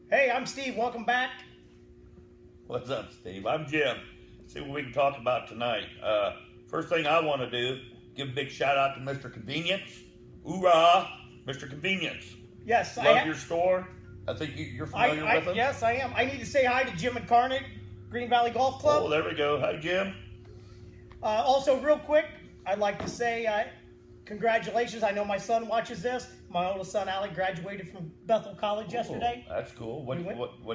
Hey, I'm Steve. Welcome back. What's up, Steve? I'm Jim. See what we can talk about tonight. First thing I want to do, give a big shout out to Mr. Convenience. Hoorah, Mr. Convenience. Yes, Love your store. I think you're familiar with them. Yes, I am. I need to say hi to Jim Incarnate, Green Valley Golf Club. Oh, there we go. Hi, Jim. Also, real quick, I'd like to say congratulations. I know my son watches this. My oldest son, Alec, graduated from Bethel College yesterday. That's cool. What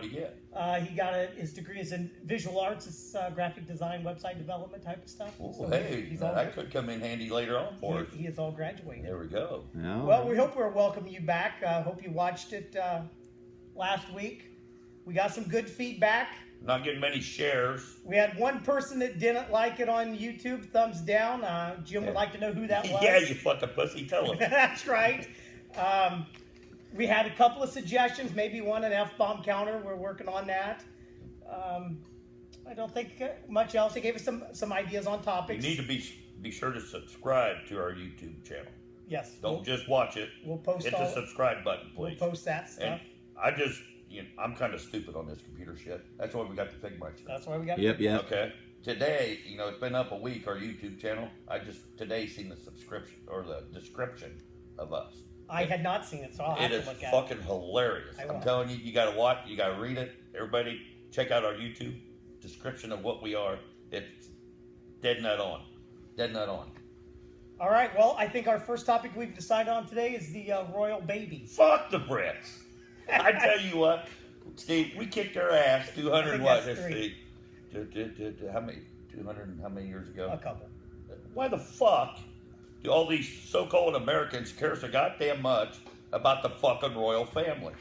did he get? He got his degree is in visual arts. It's graphic design, website development type of stuff. Oh, so hey, that could come in handy later on for us. He is all graduated. There we go. No. Well, we hope we're welcoming you back. Hope you watched it last week. We got some good feedback. Not getting many shares. We had one person that didn't like it on YouTube. Thumbs down. Jim would like to know who that was. Yeah, you fucking pussy. Tell him. That's right. We had a couple of suggestions. Maybe one an F-bomb counter. We're working on that. I don't think much else. They gave us some ideas on topics. You need to be sure to subscribe to our YouTube channel. Yes. Don't just watch it. We'll post Hit the subscribe button, please. We'll post that stuff. And I'm kind of stupid on this computer shit. That's why we got the Figma shit. That's why we got. Yep. Okay. Today, it's been up a week, our YouTube channel. I just today seen the subscription or the description of us. I had not seen it, so I'll have to look at it. It is fucking hilarious. I'm telling you, you gotta watch, you gotta read it. Everybody, check out our YouTube description of what we are. It's dead nut on. Dead nut on. All right. Well, I think our first topic we've decided on today is the royal baby. Fuck the Brits. I tell you what, Steve, we kicked their ass 200 what? Let's see. How many? 200 how many years ago? A couple. Why the fuck do all these so-called Americans care so goddamn much about the fucking royal family?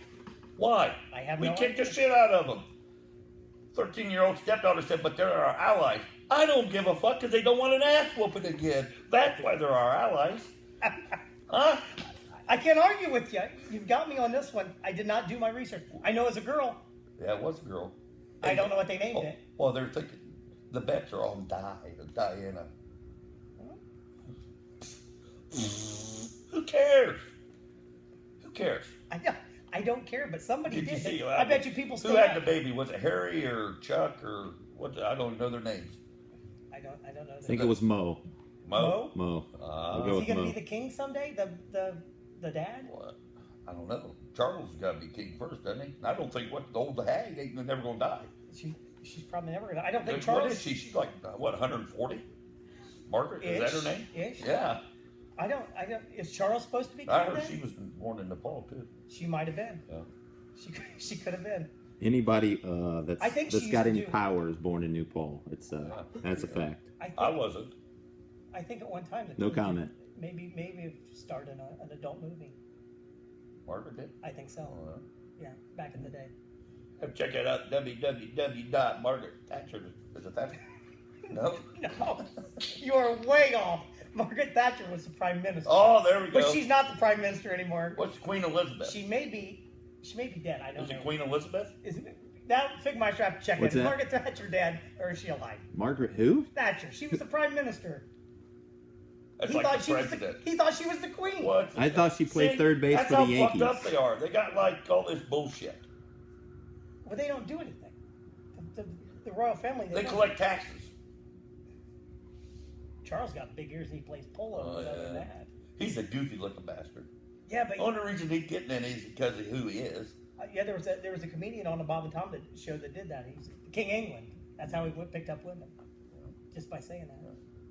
Why? We kicked the shit out of them. 13-year-old stepdaughter said, but they're our allies. I don't give a fuck because they don't want an ass whooping again. That's why they're our allies. Huh? I can't argue with you. You've got me on this one. I did not do my research. I know it's a girl. Yeah, it was a girl. I don't know what they named it. Well, they're thinking the bets are on Diana. Who cares? Who cares? I don't care, but somebody did. See, I bet you people Who had the baby? Was it Harry or Chuck or what? I don't know their names. I don't know. I think it was Mo. Mo? Mo. Is he going to be the king someday? The dad? What? I don't know. Charles has got to be king first, doesn't he? I don't think the old hag ain't never going to die. She's probably never going to. I don't think Charles. Charles. What is she? She's like, 140? Margaret? Is that her name? Ish. Yeah. I don't. Is Charles supposed to be king? I heard she was born in Nepal, too. She might have been. Yeah. She could have been. Anybody that's got any power is born in Nepal. That's a fact. I wasn't. I think at one time. No comment. Maybe it started an adult movie. Margaret did? I think so. Yeah, back in the day. Check it out, www.Margaret Thatcher. Is it Thatcher? No? No. You are way off. Margaret Thatcher was the prime minister. Oh, there we go. But she's not the prime minister anymore. What's Queen Elizabeth? She may be dead. I don't know. Is it Queen Elizabeth? Isn't it? That Figma have to check it. Is Margaret Thatcher dead or is she alive? Margaret who? Thatcher. She was the prime minister. That's he like thought the she president. he thought she was the queen. What? I thought she played third base for the Yankees. That's how fucked up they are. They got all this bullshit. Well, they don't do anything. The royal family. They collect taxes. Charles got big ears and he plays polo. Other than that. He's a goofy looking bastard. Yeah, but the only reason he's getting in is because of who he is. Yeah, there was a comedian on the Bob and Tom show that did that. He's King England. That's how he picked up women. Just by saying that.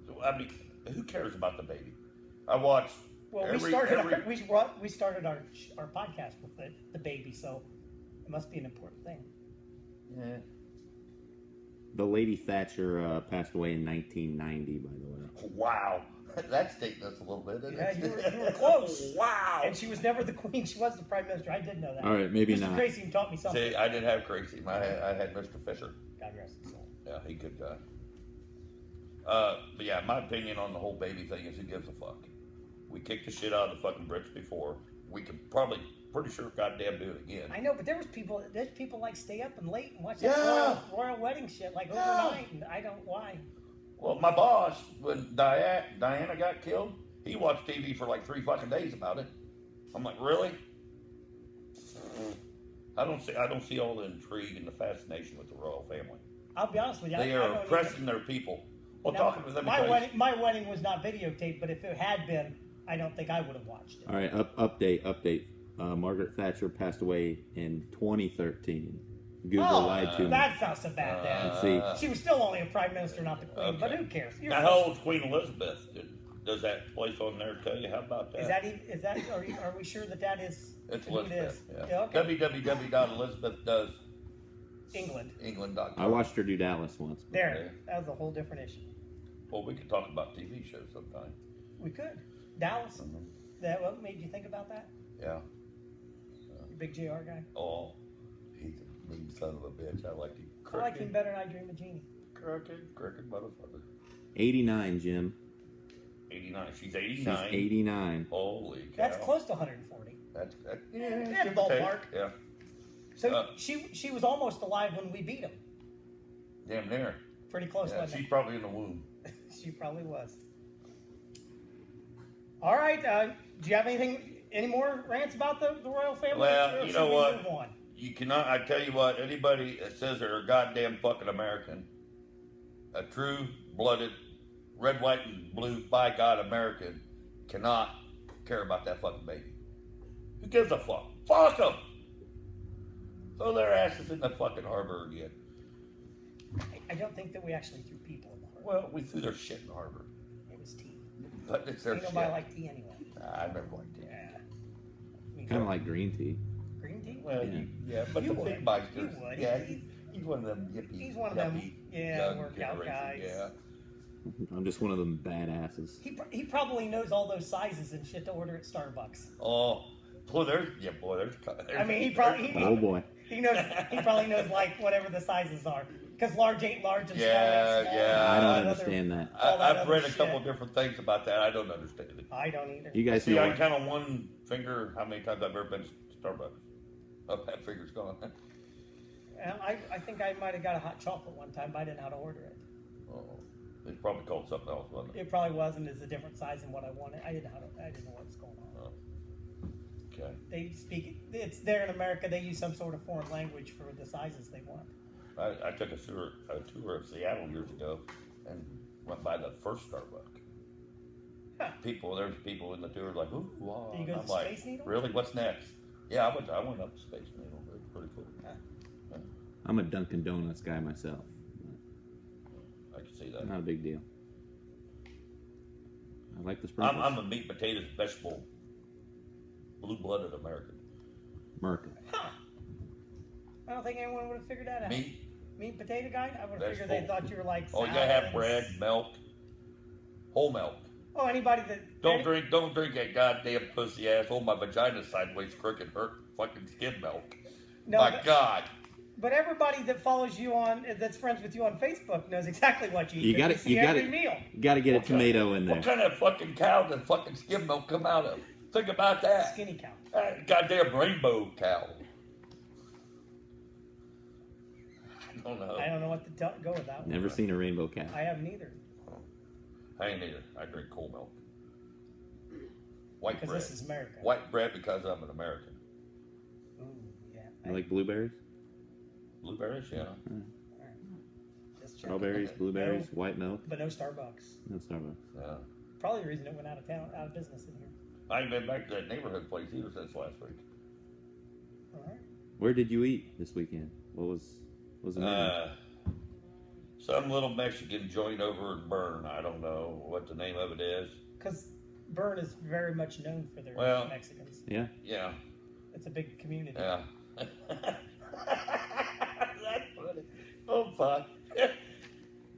So, I mean, who cares about the baby? I watched. Well, we started our podcast with the baby, so it must be an important thing. Yeah. The Lady Thatcher passed away in 1990, by the way. Wow. That's taking us a little bit, isn't it? Yeah, you were close. Wow. And she was never the queen. She was the prime minister. I did know that. All right, maybe Mr. not. Gracie taught me something. See, I didn't have Gracie. I had Mr. Fisher. God rest his soul. Yeah, he could die. But yeah, my opinion on the whole baby thing is who gives a fuck. We kicked the shit out of the fucking Brits before. We could probably, pretty sure, goddamn do it again. I know, but there's people like stay up and late and watch that royal wedding shit like overnight, and I don't why. Well, my boss, when Diana got killed, he watched TV for like 3 fucking days about it. I'm like, really? I don't see all the intrigue and the fascination with the royal family. I'll be honest with you. They are oppressing their people. Well, now, talking to them. My wedding was not videotaped, but if it had been, I don't think I would have watched it. All right, update. Margaret Thatcher passed away in 2013. Google lied to me. That's not so bad then. See, she was still only a prime minister, not the queen. Okay. But who cares? Now, how old's Queen Elizabeth? Does that place on there tell you? How about that? Is that? Are we sure that is? It's Elizabeth. It is? Yeah. Okay. www.elizabethdoes. England.com. I watched her do Dallas once. There, that was a whole different issue. Well, we could talk about TV shows sometime. We could. Dallas. That what made you think about that? Yeah. Big JR guy. Oh, he's a mean son of a bitch. I like him. I like him better than I Dream of Jeannie. Crooked motherfucker. 89, Jim. 89. She's 89. She's 89. Holy cow. That's close to 140. That's ballpark. Yeah. So she was almost alive when we beat him. Damn near. Pretty close. Yeah, she's probably in the womb. She probably was. All right. Do you have any more rants about the royal family? Well, you know what? You cannot. I tell you what. Anybody that says they're a goddamn fucking American, a true-blooded, red, white, and blue, by God American, cannot care about that fucking baby. Who gives a fuck? Fuck them. Throw their asses in the fucking harbor again. I don't think that we actually threw people in the harbor. Well, we threw their shit in the harbor. It was tea. But it's their shit. Nobody liked tea anyway. I never liked tea. Yeah. Kind of like green tea. Green tea? Well, yeah, but you the would. big bikers. You would. Yeah, he's one of them yippee. He's one of them. Yeah, workout guys. Yeah. I'm just one of them badasses. He probably knows all those sizes and shit to order at Starbucks. Oh, boy, there's. I mean, he probably. Oh boy. He probably knows like whatever the sizes are. Because large ain't large and small ain't small. Yeah. I don't understand that. I've read a couple different things about that. I don't understand it. I don't either. You guys see? I count on one finger how many times I've ever been to Starbucks. Oh, that finger's gone. I think I might have got a hot chocolate one time, but I didn't know how to order it. Oh, it's probably called something else, wasn't it? It probably wasn't. It's a different size than what I wanted. I didn't know what was going on. Oh. Okay. They speak. It's there in America. They use some sort of foreign language for the sizes they want. I took a tour of Seattle years ago and went by the first Starbucks. Huh. There's people in the tour like, ooh, wow. Did you go to Space Needle? Really? What's next? Yeah, I went up to Space Needle. It was pretty cool. Huh. Yeah. I'm a Dunkin' Donuts guy myself. I can see that. Not a big deal. I like the sprinkles. I'm a meat, potatoes, vegetable, blue-blooded American. American. Huh. I don't think anyone would have figured that out. Meat and potato guy? I would have figured they thought you were like. Oh, you gotta have bread, milk, whole milk. Oh, anybody that don't drink that goddamn pussy ass. Oh, my vagina's sideways, crooked, hurt fucking skim milk. No, God. But everybody that follows you that's friends with you on Facebook knows exactly what you eat. You got to get a tomato in there. What kind of fucking cow does fucking skim milk come out of? Think about that. Skinny cow. Goddamn rainbow cow. I don't know. I don't know what to go with that one. Never seen a rainbow cow. I haven't either. I ain't either. I drink cold milk. White bread. Because this is America. White bread because I'm an American. Ooh, yeah. You like blueberries? Blueberries, yeah. Strawberries, blueberries, white milk. But no Starbucks. No Starbucks. Yeah. Probably the reason it went out of business in here. I ain't been back to that neighborhood place either since last week. All right. Where did you eat this weekend? What was the name? Some little Mexican joint over in Bern. I don't know what the name of it is. Because Bern is very much known for their Mexicans. Yeah. Yeah. It's a big community. Yeah. That's funny. Oh, fuck.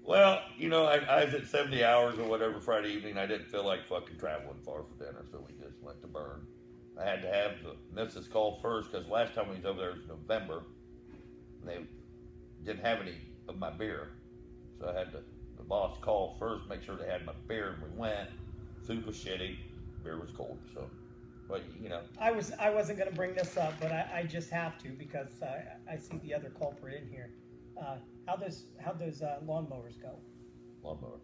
Well, I was at 70 hours or whatever Friday evening. I didn't feel like fucking traveling far for dinner, so we just went to Bern. I had to have the missus call first because last time we was over there was November. And they didn't have any of my beer. So I had the boss call first, make sure they had my beer, and we went. Food was shitty. Beer was cold, so... But, I wasn't going to bring this up, but I just have to because I see the other culprit in here. How'd those lawnmowers go? Lawnmower.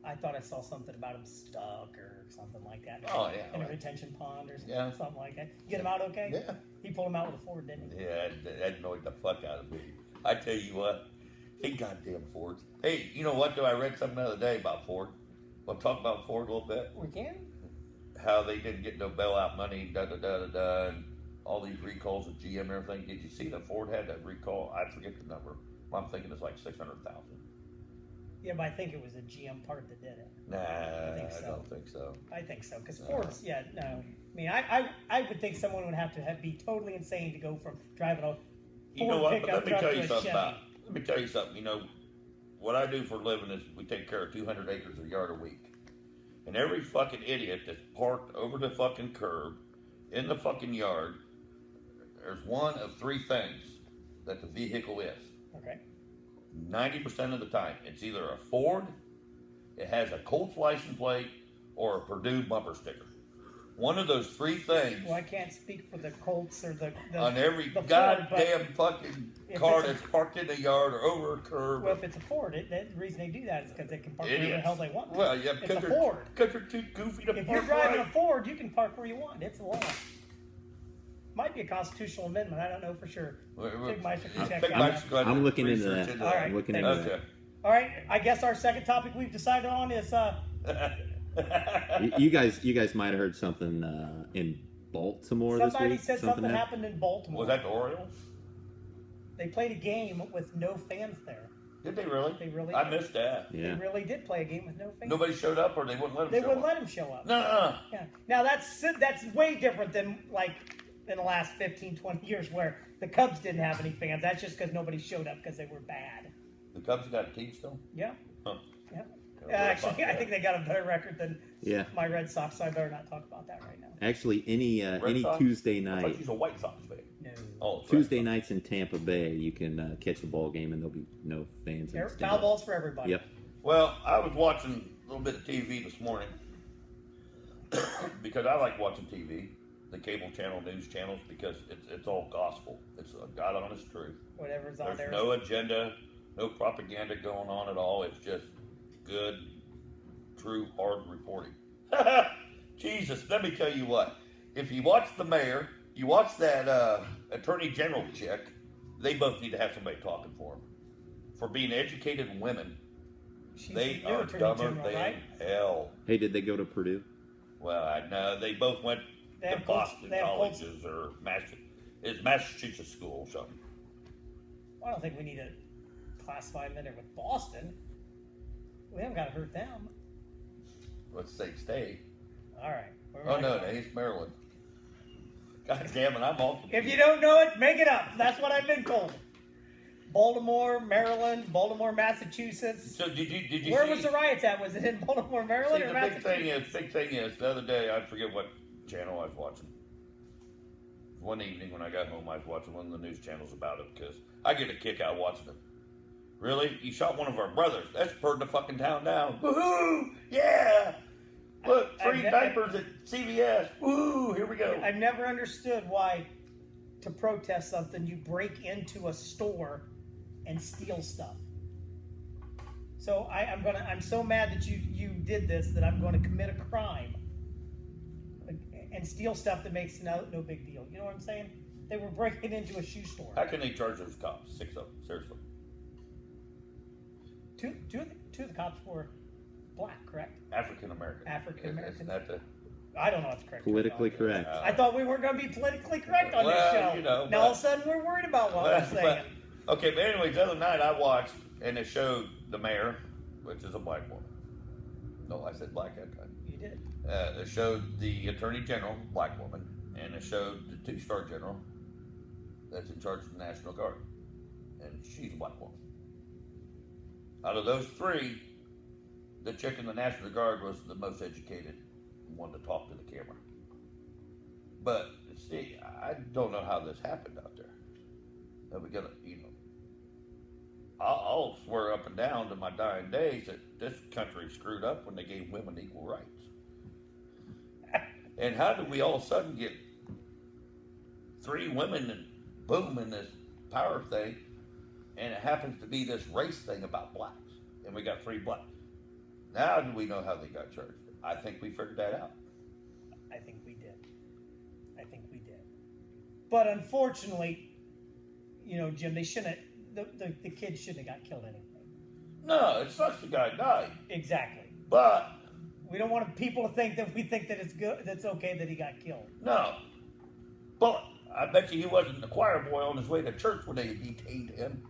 I thought I saw something about him stuck or something like that. Oh, yeah. In a retention pond or Yeah. something like that. Get him out okay? Yeah. He pulled him out with a Ford, didn't he? Yeah, that annoyed the fuck out of me. I tell you what, they goddamn Fords. Hey, you know what though? I read something the other day about Ford. We'll talk about Ford a little bit. We can? How they didn't get no bailout money, and all these recalls of GM and everything. Did you see that Ford had that recall? I forget the number. I'm thinking it's like 600,000. Yeah, but I think it was a GM part that did it. Nah, I so. don't think so. I think so, because Ford's, no. I mean, I would think someone would have to be totally insane to go from driving a Ford You know what? But pickup let me truck tell to you a something Chevy. Let me tell you something. You know, what I do for a living is we take care of 200 acres of yard a week. And every fucking idiot that's parked over the fucking curb in the fucking yard, there's one of three things that the vehicle is. Okay. 90% of the time, it's either a Ford, it has a Colts license plate, or a Purdue bumper sticker. One of those three things. Well, I can't speak for the Colts or the on every the goddamn Ford, fucking car that's parked in the yard or over a curb. Well, if it's a Ford, the reason they do that is because they can park wherever the hell they want. Well, yeah, it's a because Ford. They're too goofy to If park you're driving right. a Ford, you can park where you want. It's a law. Might be a constitutional amendment. I don't know for sure. Figmeister can check that out. I'm looking into that. All right. I'm looking into that. All right. I guess our second topic we've decided on is You guys might have heard something in Baltimore this week. Somebody said something happened in Baltimore. Was that the Orioles? They played a game with no fans there. Did they really? They really I did. missed that. Yeah. They really did play a game with no fans. Nobody showed up, or they wouldn't let them They show wouldn't up? let him show up. No. Yeah. Now that's way different than like in the last 15, 20 years where the Cubs didn't have any fans. That's just because nobody showed up because they were bad. The Cubs got a team still? Yeah. Huh. Yeah. Yeah, Actually, I think they got a better record than Yeah. my Red Sox, so I better not talk about that right now. Actually, any Sox? Tuesday I thought night, you was a White Sox fan. No. Oh, that's Tuesday right. nights in Tampa Bay, you can catch a ball game and there'll be no fans. in the Foul stands. balls for everybody. Yep. Well, I was watching a little bit of TV this morning because I like watching TV, the cable channel, news channels, because it's all gospel. It's a God honest truth. Whatever's on There's there. no agenda, no propaganda going on at all. It's just good, true, hard reporting. Jesus, let me tell you what. If you watch the mayor, you watch that attorney general chick, they both need to have somebody talking for them. For being educated women, She's they the new are Attorney dumber General, than right? hell. Hey, did they go to Purdue? Well, I know they both went They to have Colts- Boston they have Colts- colleges or it's Massachusetts school or something. I don't think we need to classify them in there with Boston. We haven't got to hurt them. Let's say state. All right. Oh no, it's Maryland. God damn it, I'm all confused. If you don't know it, make it up. That's what I've been told. Baltimore, Maryland, Baltimore, Massachusetts. So did you Where see, was the riots at? Was it in Baltimore, Maryland, see, or the big Massachusetts? thing is, the other day, I forget what channel I was watching. One evening when I got home, I was watching one of the news channels about it because I get a kick out of watching it. Really? You shot one of our brothers. That's burned the fucking town down. Woohoo! Yeah! Look, free diapers at CVS. Woo! Here we go. I've never understood why, to protest something, you break into a store and steal stuff. So I'm so mad that you did this that I'm going to commit a crime and steal stuff that makes no big deal. You know what I'm saying? They were breaking into a shoe store. How can they charge those cops? 6 of them, seriously. Two of the cops were black, correct? African American. African American. Isn't that the... I don't know what's correct. Politically correct. I thought we weren't going to be politically correct on this Well, show. you know, now all of a sudden we're worried about what we're saying. Okay, but anyways, the other night I watched, and it showed the mayor, which is a black woman. No, I said black that time. You did. It showed the attorney general, black woman, and it showed the 2-star general that's in charge of the National Guard, and she's a black woman. Out of those three, the chick in the National Guard was the most educated one to talk to the camera. But see, I don't know how this happened out there. Now we gotta, I'll swear up and down to my dying days that this country screwed up when they gave women equal rights. And how did we all of a sudden get 3 women and boom in this power thing, and it happens to be this race thing about blacks, and we got 3 blacks. Now do we know how they got charged? I think we figured that out. I think we did. But unfortunately, Jim, they shouldn't. The kids shouldn't have got killed anyway. No, it sucks the guy died. Exactly. But we don't want people to think that we think that it's good. That's okay that he got killed. No. But I bet you he wasn't the choir boy on his way to church when they detained him.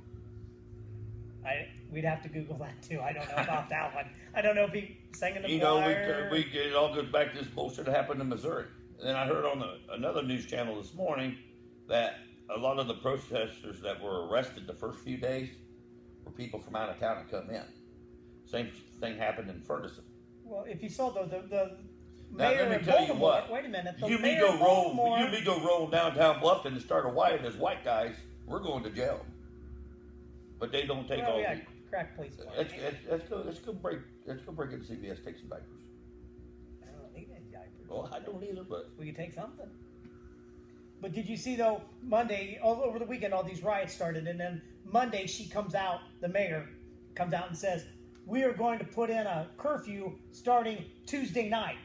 We'd have to Google that too. I don't know about that one. I don't know if he sang in the choir. It all goes back to this bullshit that happened in Missouri. And then I heard on another news channel this morning that a lot of the protesters that were arrested the first few days were people from out of town that come in. Same thing happened in Ferguson. Well, if you saw the now, mayor let me of tell Baltimore, you what. wait a minute. You me go roll downtown Bluffton and start a riot as white guys, we're going to jail. But they don't take all the crack police. Let's go break into CVS, take some diapers. I don't need any diapers. Well, I don't either, but we can take something. But did you see though, Monday, all over the weekend, all these riots started, and then Monday the mayor comes out and says, we are going to put in a curfew starting Tuesday night.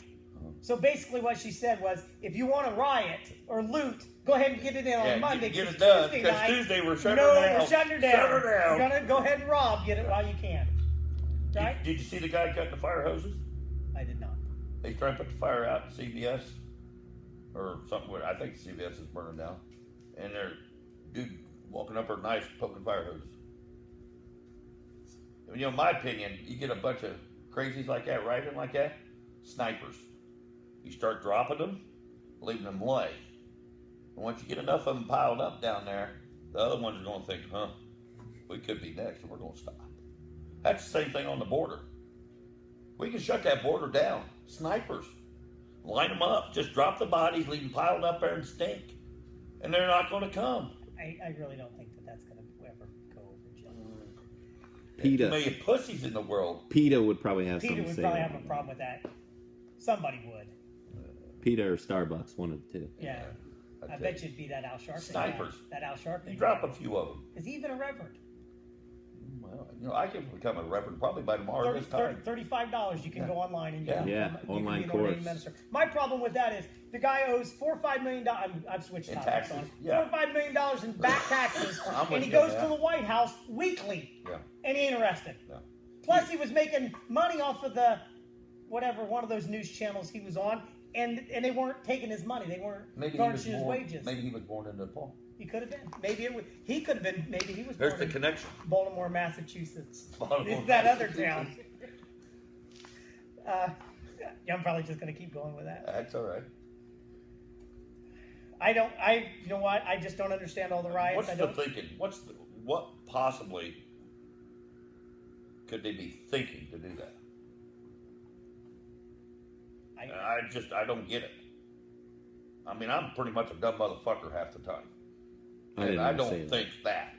So basically what she said was, if you want to riot or loot, go ahead and get it in on Monday. Get it done, because Tuesday we're shutting her down. We're shutting her down. Shut her down. You're going to go ahead and get it while you can. Right? Did you see the guy cutting the fire hoses? I did not. They tried to put the fire out at CVS or something. I think CVS is burning down. And they're dude walking up her knife poking fire hoses. In my opinion, you get a bunch of crazies like that, riding like that, snipers. You start dropping them, leaving them lay. And once you get enough of them piled up down there, the other ones are going to think, we could be next and we're going to stop. That's the same thing on the border. We can shut that border down. Snipers. Line them up. Just drop the bodies, leave them piled up there and stink. And they're not going to come. I really don't think that's going to ever go over, Jim. PETA. There's a million pussies in the world. PETA would probably have something to say. PETA would probably have a problem with that. Somebody would. PETA or Starbucks, one of the two. Yeah. I bet you'd be that Al Sharpton. Snipers. That Al Sharpton. You drop a few of them. Is he even a reverend? Well, I can become a reverend probably by tomorrow this time. $35. You can go online and you can online be an course. ordained minister. My problem with that is the guy owes $4 or $5 million. I've switched in topics taxes. on $4 or $5 million in back taxes, and he goes to the White House weekly, and he ain't arrested. Yeah. Plus, he was making money off of one of those news channels he was on, and they weren't taking his money. They weren't garnishing his wages. Maybe he was born into Paul. He could have been. He could have been. Maybe he was. There's the connection. Baltimore, Massachusetts. Baltimore, that other town. I'm probably just going to keep going with that. That's all right. You know what? I just don't understand all the riots. What's the thinking? What possibly could they be thinking to do that? I don't get it. I mean, I'm pretty much a dumb motherfucker half the time. And I don't think that.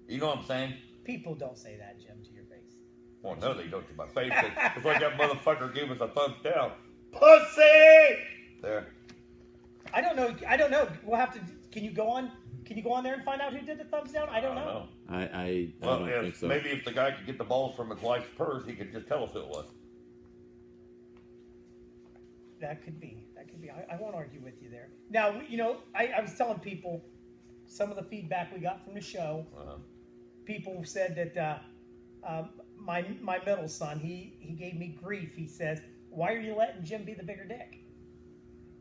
You know what I'm saying? People don't say that, Jim, to your face. Well, no, they don't to my face. It's like that motherfucker gave us a thumbs down. Pussy! There. I don't know. We'll have to. Can you go on there and find out who did the thumbs down? I don't know. I don't think so. Maybe if the guy could get the balls from his wife's purse, he could just tell us who it was. That could be. I won't argue with you there. Now, I was telling people some of the feedback we got from the show. People said that my middle son, he gave me grief. He says, "Why are you letting Jim be the bigger dick?"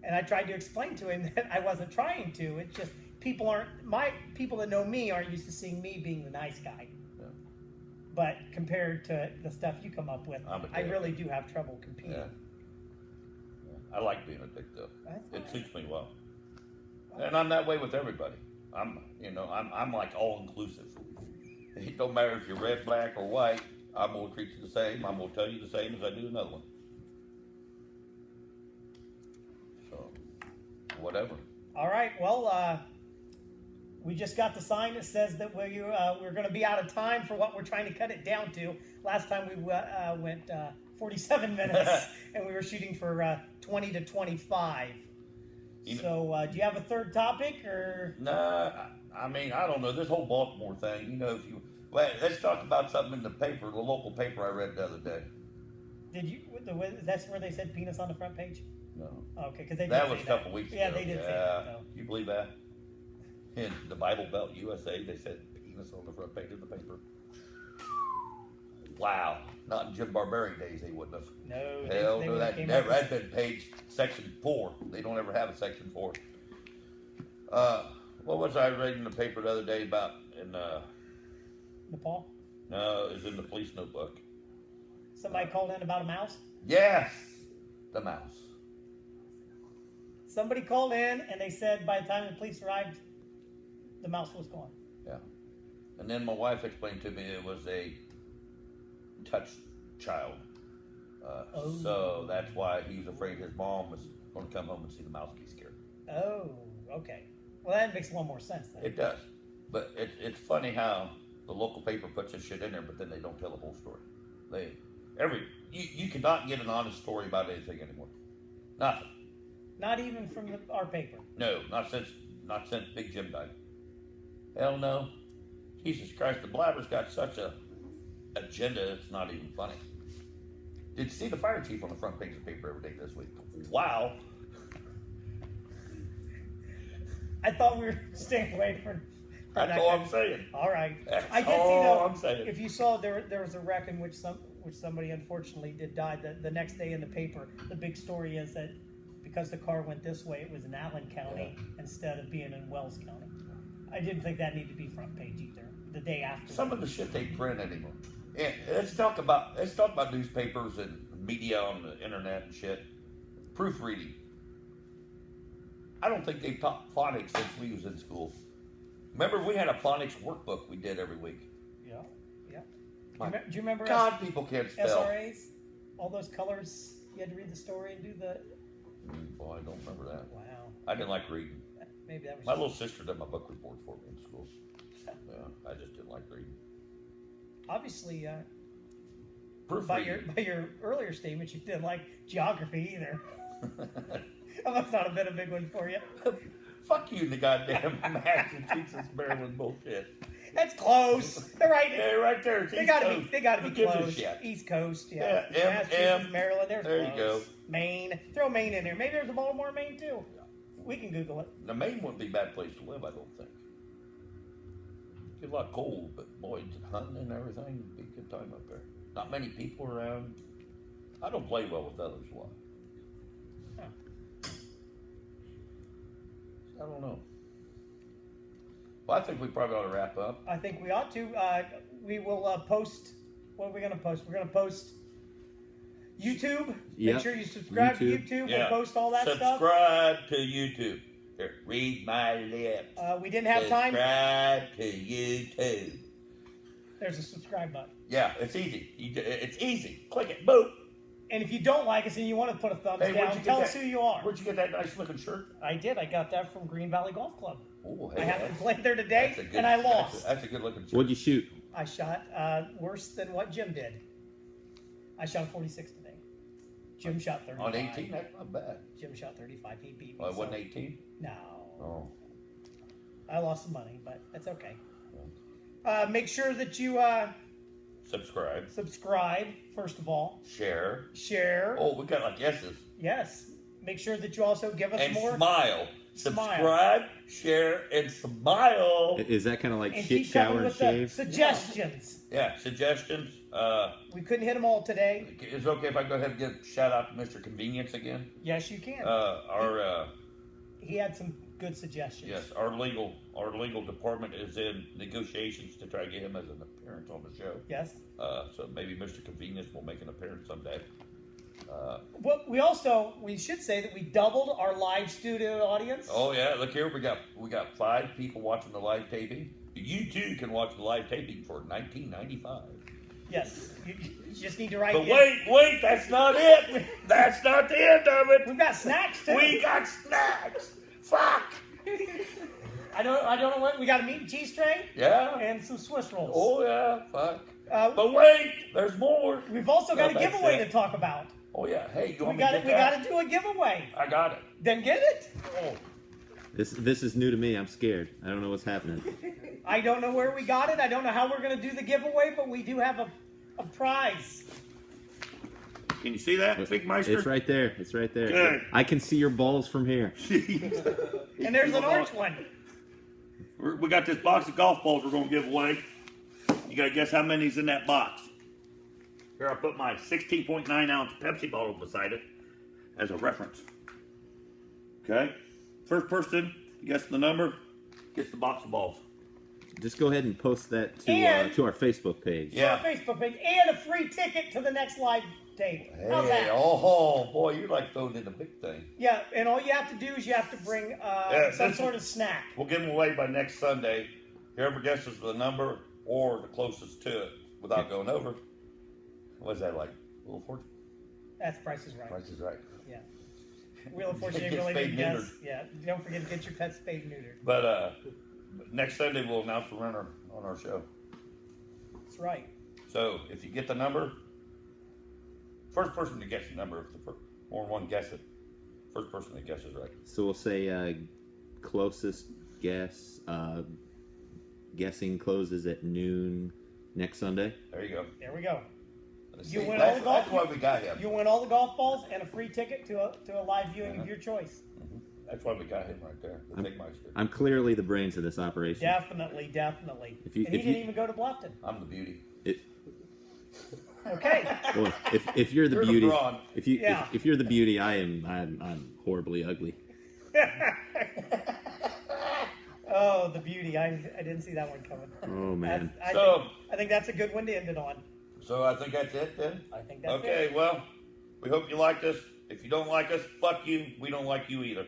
And I tried to explain to him that I wasn't trying to. It's just people that know me aren't used to seeing me being the nice guy. Yeah. But compared to the stuff you come up with, I really do have trouble competing. Yeah. I like being a dick though. It suits me well. And I'm that way with everybody. I'm like all inclusive. It don't matter if you're red, black, or white. I'm gonna treat you the same. I'm gonna tell you the same as I do another one. So, whatever. All right. Well, we just got the sign that says that we're going to be out of time for what we're trying to cut it down to. Last time we went 47 minutes, and we were shooting for 20 to 25. So, do you have a third topic, or? Nah, I mean, I don't know. This whole Baltimore thing, let's talk about something in the paper, the local paper I read the other day. Did you? That's where they said penis on the front page. No. Okay, because they did That say was a couple weeks ago. Yeah, they did say that. Though. You believe that? In the Bible Belt USA, they said penis on the front page of the paper. Wow. Not in Jim Barbarian days, they wouldn't have. No. Hell no, that never had been page section 4. They don't ever have a section 4. What was I reading in the paper the other day about in Nepal? No, it was in the police notebook. Somebody called in about a mouse? Yes, the mouse. Somebody called in and they said by the time the police arrived, the mouse was gone. Yeah. And then my wife explained to me it was a touch child. So that's why he was afraid his mom was going to come home and see the mouse get scared. Oh, okay. Well, that makes a little more sense then. It does. But it's funny how the local paper puts this shit in there, but then they don't tell the whole story. You cannot get an honest story about anything anymore. Nothing. Not even from our paper. No, not since Big Jim died. Hell no. Jesus Christ, the blabber's got such a agenda, it's not even funny. Did you see the fire chief on the front page of the paper every day this week? Wow. I thought we were staying away from That's all I'm saying. All right. That's I did see all I'm saying. If you saw there was a wreck in which somebody unfortunately did die. The next day in the paper, the big story is that because the car went this way, it was in Allen County instead of being in Wells County. I didn't think that needed to be front page either. The day after. Some of the shit they print anymore. Yeah, let's talk about newspapers and media on the internet and shit. Proofreading. I don't think they've taught phonics since we was in school. Remember, we had a phonics workbook we did every week. Yeah. Do you remember? God, people can't spell. SRAs, all those colors. You had to read the story and do the. Boy, I don't remember that. Wow. I didn't like reading. Maybe that was. My little sister did my book report for me in school. Yeah, I just didn't like reading. Obviously, by your earlier statement, you didn't like geography either. That must not have been a big one for you. Fuck you, the goddamn Massachusetts, Maryland bullshit. That's close. They're right. Yeah, right there. They gotta be close. East Coast, yeah. Massachusetts, Maryland. There you go. Maine. Throw Maine in there. Maybe there's a Baltimore, Maine too. We can Google it. Now, Maine wouldn't be a bad place to live, I don't think. Get a lot cold, but boy, hunting and everything would be a good time up there. Not many people around. I don't play well with others a lot. I don't know. Well, I think we probably ought to wrap up. I think we ought to. We will post. What are we going to post? We're going to post YouTube. Make sure you subscribe to YouTube. Yeah. We'll post all that stuff. Subscribe to YouTube. Here, read my lips. We didn't have time. Subscribe to YouTube. There's a subscribe button. Yeah, it's easy. It's easy. Click it. Boom. And if you don't like us and you want to put a thumbs down, tell us who you are. Where'd you get that nice looking shirt? I did. I got that from Green Valley Golf Club. Oh, hey, I happened to play there today, and I lost. That's a good looking shirt. What'd you shoot? I shot worse than what Jim did. I shot 46 today. Jim shot 35. On 18? That's not bad. Jim shot 35. He beat me. Oh, it wasn't 18? No. Oh. I lost some money, but that's okay. Make sure that you subscribe, first of all. Share. Oh, we got like yeses. Yes. Make sure that you also give us and more. Smile. Subscribe, share, and smile. Is that kind of like and shit, shower, and shave? Suggestions. Yeah, suggestions. We couldn't hit them all today. Is it okay if I go ahead and give a shout out to Mr. Convenience again? Yes, you can. He had some good suggestions. Yes, our legal department is in negotiations to try to get him as an appearance on the show. Yes. So maybe Mr. Convenience will make an appearance someday. Well, we should say that we doubled our live studio audience. Oh yeah, look here, we got 5 people watching the live taping. You too can watch the live taping for $19.95. Yes, you just need to write. But wait, that's not it. That's not the end of it. We've got snacks too. We got snacks. Fuck. I don't know what we got. A meat and cheese tray. Yeah. And some Swiss rolls. Oh yeah, fuck. But wait, there's more. We've also got a giveaway to talk about. Oh yeah, hey, we got to do a giveaway. I got it. Then get it. Oh. This is new to me. I'm scared. I don't know what's happening. I don't know where we got it. I don't know how we're going to do the giveaway, but we do have a prize. Can you see that, Big Meister? It's right there. It's right there. Good. I can see your balls from here. And there's an orange one. We got this box of golf balls we're going to give away. You got to guess how many's in that box. Here, I'll put my 16.9 ounce Pepsi bottle beside it as a reference. Okay? First person to guess the number gets the box of balls. Just go ahead and post that to our Facebook page. Yeah. Our Facebook page. And a free ticket to the next live table. How's that? Oh, boy, you're like throwing in the big thing. Yeah, and all you have to do is you have to bring some sort of snack. We'll give them away by next Sunday. Whoever guesses the number or the closest to it without going over. What's that like? Wheel of Fortune? That's Price is Right. Price is Right. Yeah. Wheel of Fortune, Get really spayed good guess. neutered. Yeah, don't forget to get your pet spayed and neutered. But next Sunday we'll announce the winner on our show. That's right. So if you get the number, first person to guess the number, if the more than one guess it, first person that guesses right. So we'll say closest guess. Guessing closes at noon next Sunday. There you go. There we go. You win all the golf. That's why we got him. You win all the golf balls and a free ticket to a live viewing of your choice. Mm-hmm. That's why we got him right there. The Big Meister. I'm clearly the brains of this operation. Definitely. And he didn't even go to Bluffton. I'm the beauty. Okay. Well, if you're the You're beauty, the if you're the beauty, I'm horribly ugly. Oh, the beauty! I didn't see that one coming. Oh man! I think that's a good one to end it on. So I think that's it then. I think that's it. Okay. Well, we hope you liked us. If you don't like us, fuck you. We don't like you either.